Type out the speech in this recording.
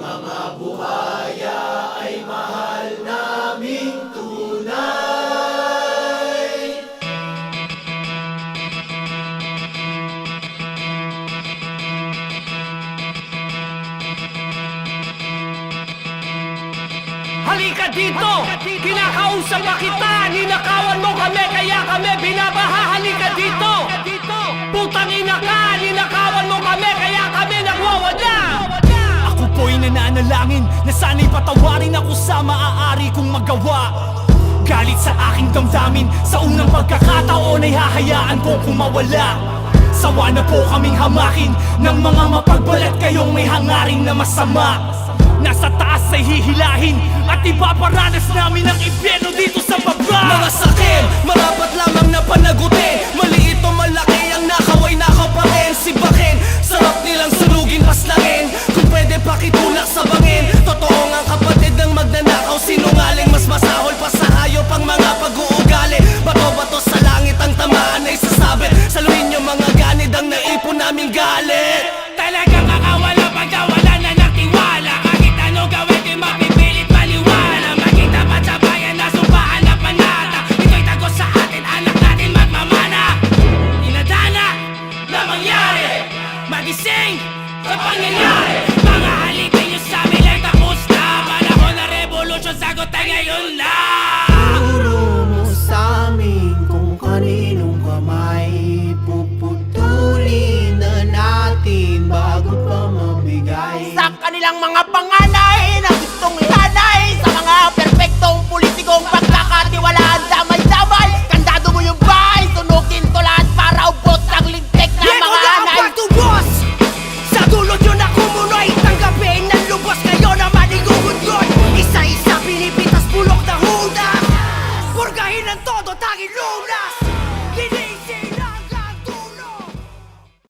mga buhaya ay mahal naming tunay. Halika dito! Kinakausap na kita! Ninakawan mo kami kaya kami binabaha! Halika dito! Putang ina ka! Ninakawan mo kami kaya kami nagwawala! Ako po'y nananalangin na sana'y patawarin ako sa maaari kong magawa. Galit sa aking damdamin, sa unang pagkakataon ay hahayaan ko kung mawala. Sawa na po kaming hamakin ng mga mapagbalat kayong may hangaring na masama. Nasa taas ay hihilahin at ipaparanas namin ang impyerno dito sa baba. Mga sakit, marapat lamang na panagutin. Maliit o malaki ang nakaway nakapakin. Sibakin, sarap nilang sunugin paslangin. Kung pwede pakitulak sa bangin. Totoo nga kapatid ng magnanakaw, sinungaling. Mas masahol pa sa hayop ang mga pag-uugali. Bato-bato sa langit ang tamaan ay sasabit. Saluhin nyo mga ganid ang naipon naming galit. Talagang kakawala pagkawala na ng tiwala. Kahit ano gawin di mapipilit paliwala. Maging tapat sa bayan na sumpaan na panata. Ito'y tagos sa atin, anak natin magmamana. Inadana na mangyari, magising sa pangyayari. Mga halitin nyo sa amin ay tapos na. Panahon na revolusyon, sagot ay ngayon na. Turo mo sa'min kung kaninong kamay puputulin na natin bago pa mabigay. Sa kanilang mga panganay na gustong ihanay sa mga perpektong politikong pagkakatiwalaan. Damay-damay, kandado mo yung bahay, tunukin ko lahat para ubos ang lintik na mga anay. Patubos! Sa dulot yun ako muna'y tanggapin ng lubos. Ngayon naman igugudgod, isa-isa pinipitas bulok na hunas. Purgahin ang todo, tanging lunas.